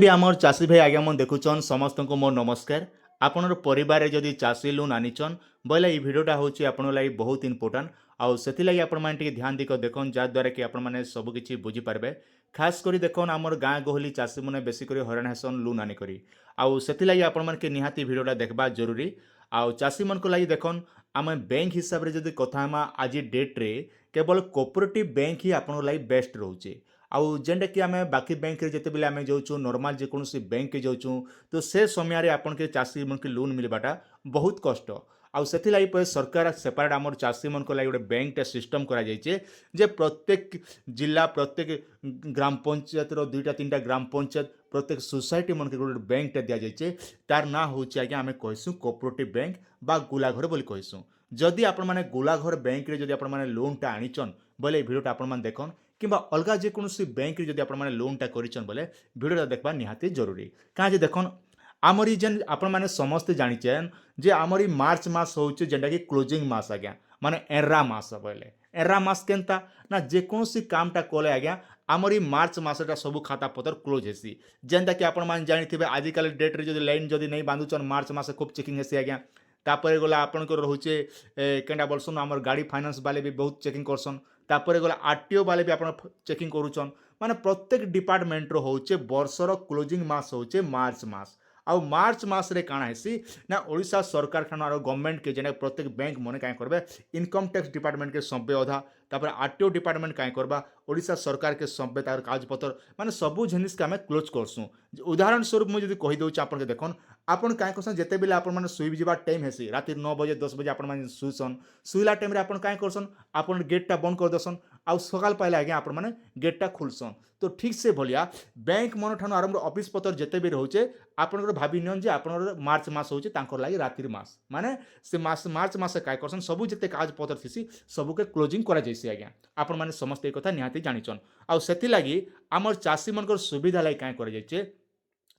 भी आमर चाषी भाई आज्ञा मन देखुचन समस्त को मोर नमस्कार। आपनर परिवार जदि चाषी लोन आनिचन बोले ये भिडटा हूँ आपण लगी बहुत इंपोर्टाट आउ से आपण मैंने ध्यान देकर देखन जहाँद्वारा कि आपण मैंने सबकि बुझीपारे। खास कर देखन आमर गाँ गहली चाषी मैंने बेसिक हराण हेसन लोन आनिक आउ से आपण मैंने निहाती भिडटा देखा जरूरी। आउ चाषी मन लगी देखन आम बैंक हिसाब से जब कथा आज डेट्रे केवल कोऑपरेटिव बैंक ही आपण लगी बेस्ट रोचे। आउ जेनटा कि आम बाकी बैंक रे जितेबाला आम जाऊँ नॉर्मल जेकोसी बैंक के जाऊँ तो से समय आपन के चाषी मन के लोन मिलवाटा बहुत कष्ट। आउ से सरकार सेपरेट आमर चाषी मन लगे गोटे बैंक सिस्टम करा जे प्रत्येक जिला प्रत्येक ग्राम पंचायत रो दुईटा तीनटा ग्राम पंचायत प्रत्येक सोसाइटी मन के गोटे बैंक दि जाए तार ना हूँ आज्ञा आम कहसूँ कोऑपरेटिव बैंक बा गुलाघर बोली कहसूँ। जदि आपण मैंने गुलाघर बैंक रे जदि आपण मैंने लोनटा आनिचन बोले भिडियोटा आपण मैंने देखन किंबा अलग जेकोसी बैंक रे जदि आपण मैंने लोनटा करिचन बोले भिडियोटा देखबा निहाती जरूरी। काजे देखन आमरी जेन आपण मैंने समस्ते जानिचेन जे आमरी मार्च मास होचे जेंटा कि क्लोजिंग मास आज्ञा माने एर्रा मास बोले एर्रा मास केनता ना जेकोसी कामटा कोले आज्ञा आमरी मार्च मासटा सब खाता पतर क्लोज हेसी। जेंता कि आपण मैंने जानिथिबे आजिकल डेट रे जदि लाइन जदि नहीं बांधुचन मार्च मास खूब चेकिंग हेसी आज्ञा। तापर गला आपनकर रोचे केंडा बोलसन आमर गाड़ी फाइनेंस वाले भी बहुत चेकिंग करसन। तापर गला आरटीओ वाले भी आपण चेकिंग करूचन माने प्रत्येक डिपार्टमेंट रो होचे वर्षर क्लोजिंग मास होचे मार्च मास। आउ मार्च मास रे काଣା हेसी ना ओडिशा सरकार खान आरो गवर्नमेंट के जेने प्रत्येक बैंक मने काय करबे इनकम टैक्स डिपार्टमेंट के सभ्य अधा तापर आरटीओ डिपार्टमेंट काय करबा ओडिशा सरकार के सभ्य तार कागज पत्र माने सबु जिनिस के आमे क्लोज करसु। उदाहरण स्वरूप मु जदि कहि दउछ आपन के देखन आपन काय करसन जेते बेले आपन माने सुई जिबा टाइम हेसी राति 9 बजे 10 बजे आपन माने सुसन सुइला टाइम रे आपन काय करसन आपन गेटटा बंद कर दसन आउ सकाल पाइले आज्ञा आपण माने गेटटा खुलसन। तो ठीक से भलिया बैंक मन ठान आरंभ ऑफिस पत्र जेते भी रहउचे आपन भावी नियन जे आपन मार्च मास होचे तांकर लागि रातिर मास माने से मास मार्च मास काय करसन सबु जेते कागज पत्र थिसी सबु के क्लोजिंग करा जैसी आज्ञा आपण माने समस्त ए कथा निहाती जानिचन। आउ सेति लागि हमर चाषी मनकर सुविधा लागि काय करा जायचे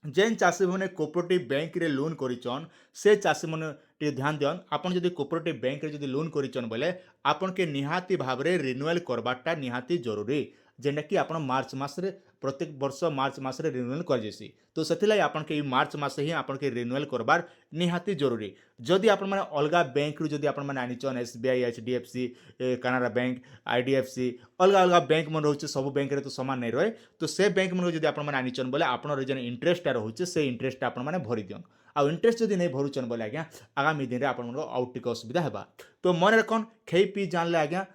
जेन चाषी मैंने कोऑपरेटिव बैंक रे लोन करिचन से चाषी मैंने टे ध्यान दियन आपन जदि कोऑपरेटिव बैंक रे जदि लोन करिचन बोले आपन के निहाती भाव रे रिन्यूअल करबाटा निहाती जरूरी। जेंटा कि आपन मार्च मास रे प्रत्येक वर्ष मार्च मास रे रिन्यूअल कर जैसी तो सेथिलाई आपन के मार्च मास ही आपन के रिन्यूअल करबार निहाती जरूरी। जदि आपन माने अलगा बैंक रु जदि आपन माने आनिचन SBI HDFC Canada bank IDFC अलग अलग बैंक मन रहउचे सब बैंक रे तो समान नहीं रहे तो से बैंक मन जदि आपन माने आनिचन बोले आपन जेन इंटरेस्ट रहउचे से इंटरेस्ट आपन माने भरि दियन। आउ इंटरेस्ट जदि नहीं भरुचन बोले आज्ञा आगामी दिन रे आपन मन आउट टिक असुविधा हेबा। तो मन रखन खेई पी जानले आज्ञा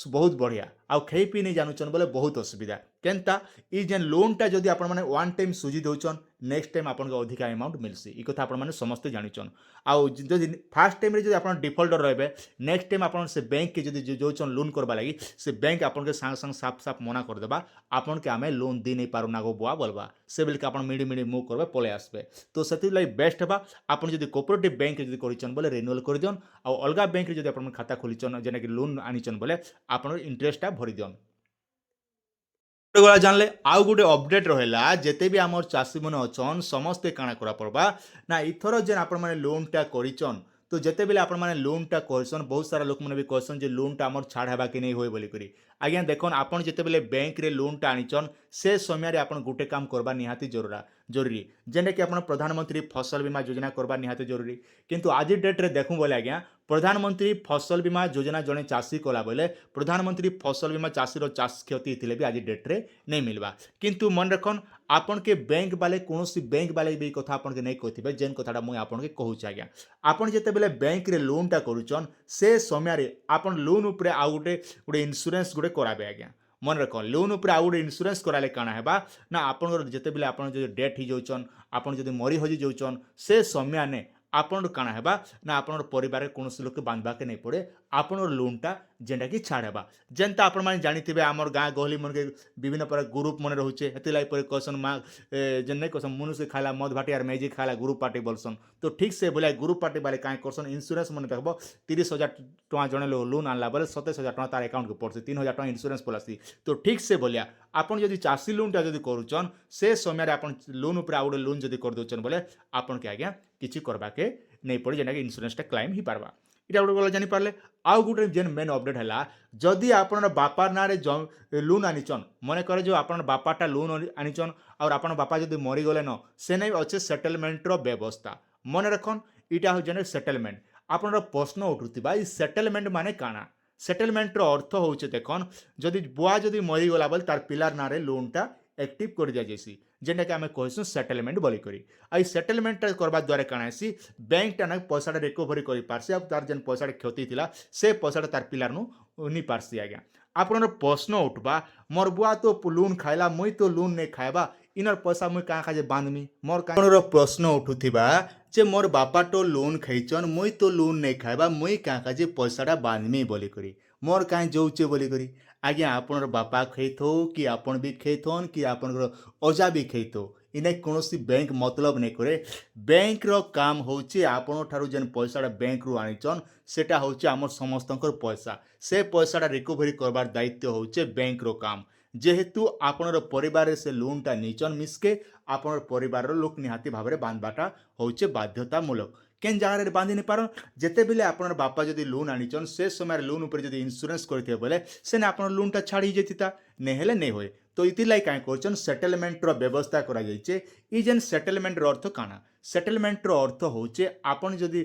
बहुत बढ़िया आउ खेई पी नहीं जानूचन बोले बहुत असुविधा केनता ई जेन लोनटा जदि आपण माने वन टाइम सुझी दउचन नेक्स्ट टाइम आपन के अधिक अमाउंट मिलसी ई कथा आपण माने समस्त जानिचन। आउ जदि फास्ट टाइम रे जदि आपण डिफॉल्टर रहबे नेक्स्ट टाइम आपण से बैंक के जदि जोचन लोन करबा लागि से बैंक आपन के संग संग साफ साफ मना कर देबा आपन के आमे लोन दी नहीं पारू ना गो बुआ बोलबा से बेल के आपण मिडी मिडी मूव करबे पळे आसबे। तो सेति लागि बेस्ट हेबा आपण जदि कोऑपरेटिव बैंक जदि करिचन बोले रिन्यूअल कर दियन आउ अलगा बैंक जदि आपण खाता खोलिचन जेना कि लोन आनिचन बोले आपण इंटरेस्टटा भरि दियन। गला जानले आउ गोटे अपडेट रहा जिते भी आम चाषी मैंने अच्छन समस्ते काଣା करा पड़बा ना इथर जेन आपण माने लोनटा करिचन तो जिते बेले आपण माने लोनटा करसन बहुत सारा लोक मैंने भी कहसन जे लोनटा आमर छाड़ हेबा कि नहीं होय बोली करी आज्ञा देखन आपण जिते बेले बैंक रे लोनटा आनिचन से समय रे आपण गोटे काम करबा निहाती जरूरी जेने कि आपण प्रधानमंत्री फसल बीमा योजना करबा निहाती जरूरी। किंतु आज डेट रे देखूं बोले आज्ञा प्रधानमंत्री फसल बीमा योजना जड़े चाषी कला बोले प्रधानमंत्री फसल बीमा चाषीर चाष क्षति थे भी आज डेट रे नहीं मिलवा। किंतु मन रखन आपन के बैंक वाले कौन बैंक वाले भी कथा आपन के नहीं कहथिबे जेन कथाटा मुई आपन के कहूछ आज्ञा आपन जेते बेले बैंक रे लोनटा करूचन से समय रे आपन लोन उपरे आ गोटे इंश्योरेंस गोटे कराबे आज्ञा मन रख लोन उपर आउ गोटे इंश्योरेंस कराले काଣା हेबा ना आपन जेते बेले आपन जो डेथ हो जाउचन आपन जदि मरी हजि जाउचन से समय ने आपन काଣା हेबा ना आपन परिवार कौन लोक बांधवा के नहीं पड़े आपन लोनटा जेनटा कि छाड़ हेबा। जेनता आपण माने जानिथिबे आमर गाँ गहली मन के विभिन्न प्रकार ग्रुप मन रहउचे हेति लाई पर कहसन मा जेन नहीं कहसन मनुष्य खाला मद भाटी आर मैजिक खाला ग्रुप पार्टी बोलसन। तो ठीक से बोले ग्रुप पार्टी वाले काई करसन इंश्योरेंस मन देखबो 30,000 टका जने लोन आनला बोले 27,000 टका तार अकाउंट के पड़सी 3,000 टका इंश्योरेंस पॉलिसी। तो ठीक से बोलिया आपन जदि चाषी लोनटा जदि करूचन से समय रे आपन लोन उपर आउ लोन जदि कर दोचन बोले आपन के आज्ञा किछि करबा के नहीं पड़े जेना कि इंश्योरेंसटा क्लेम ही पारबा। इटा गोटे गला जानीपारे। आउ गोटे जेन मेन अपडेट है जदि आपन बापा ना लोन आनीचन मन करे जो आपन बापाटा लोन आनीचन और आपन बापा जदि मरीगले न से नहीं अच्छे सेटलमेंटर व्यवस्था मन रखन इटा हूँ जेन सेटलमेंट आपन प्रश्न उठुवा सेटलमेंट माने काना सेटलमेंटर अर्थ हूँ देखन जदि बुआ जदि मरीगला बोले तार पिलार ना लोनटा एक्टिव कर दिया जासी जेनटा कि आम कहूँ सेटलमेंट बोलिकी आई सेटलमेंट करवा द्वारा काଣା हेसी बैंक ना पैसा रिकवरी कर पारसी आ तार जेन पैसा क्षति थिला से पैसा तार पिलार नी पारसी आज्ञा आपन प्रश्न उठवा मोर बुआ तो लोन खाइला मुई तो लोन नहीं खाइबा इनर पैसा मुई क्या काजे बांधमी मोर का प्रश्न उठुवा जे मोर बापा तो लोन खाइचन मुई तो लोन नहीं खाइबा मुई क्या काजे पैसाटा बांधमी बोलिकी मोर कहीं जाऊे बोलिकी आज्ञा आपन बापा खेथो कि आपन भी खेथन कि आपन अजा भी खेथो इने कौन बैंक मतलब नहीं करे बैंक रो काम होचे आपन ठारू जेन पैसा बैंक रु आनीचन सेटा होचे आमर समस्त पैसा से पैसा रिकवरी करवार दायित्व होचे बैंक रो काम जेहेतु आपन परिवार से लोनटा नीचन मिसके आपन परिवार लोक निहाती भाव में बांधवाटा होचे बाध्यतामूलक केन जगह बांधि नहीं पार जिते बेले आपन बापा जदि लोन आनीचन से समय लोन उपर जदि इंश्योरेंस करते बोले से आपन लोनटा छाड़ी जाता नहीं नहीं हुए तो इतिलाई कहीं कर सेटलमेंटर व्यवस्था करा जाइए ई जेन सेटलमेंटर अर्थ काना सेटलमेंटर अर्थ होचे आपन जदि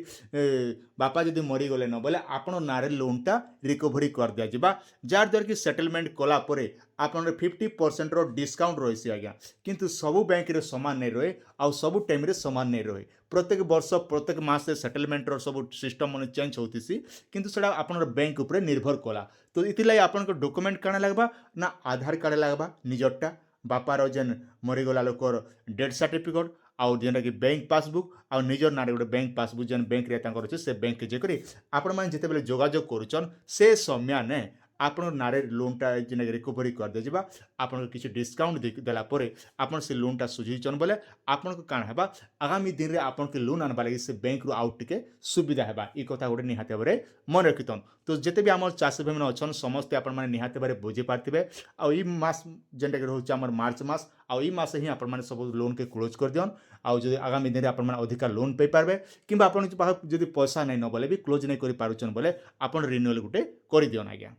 बापा जदि मरीगले न बोले आपन नारे लोनटा रिकवरी कर दिया जावा जार द्वारा कि सेटलमेंट कला परे आपन 50% डिस्काउंट रही आज्ञा किंतु सबू बैंक रे समान नहीं रहे आउ सबू टाइम रे समान नहीं रहे प्रत्येक वर्ष प्रत्येक मास सेटलमेंटर सब सिस्टम मन चेंज होतीसी किंतु सेटा आपन बैंक उपरे निर्भर कला तो इतिलाई आपन डॉक्यूमेंट काना लगबा ना आधार कार्ड लगबा निजरटा बापार जेन मरीगला लोकर डेथ सर्टिफिकेट आउ जेनटा कि बैंक पासबुक आउ निजर नारे गोटे बैंक पासबुक जेन बैंक रे तांकर अछि से बैंक के जेकरी आपण माने जेते बेले जोगाजोग करूचन से समय ने आपन नारे लोनटा जेन रिकवरी कर दे जिबा आपन किछि डिस्काउंट देला परे आपन से लोनटा सुझीचन बोले आपन को काण हेबा आगामी दिन रे आपन के लोन आनबा लागि से बैंक रु आउट टिके सुविधा हेबा ई कथा गोटे निहाते बारे मन रखितन तो जेते भी हमर चाषी भाई अछन समस्त आपन माने निहाते बारे बुझी पारथिबे आ ई मास जेनटा कि रहउछ हमर मार्च मास आ ई मास ही आपन माने सब लोन के क्लोज कर दियन आउ जदि आगामी दिन रे आपन माने अधिक लोन पे पारबे किबा आपन जदि पैसा नै न बोले भी क्लोज नै करि पारुचन बोले आपन रिन्यूअल गुटे करि दियन आज्ञा।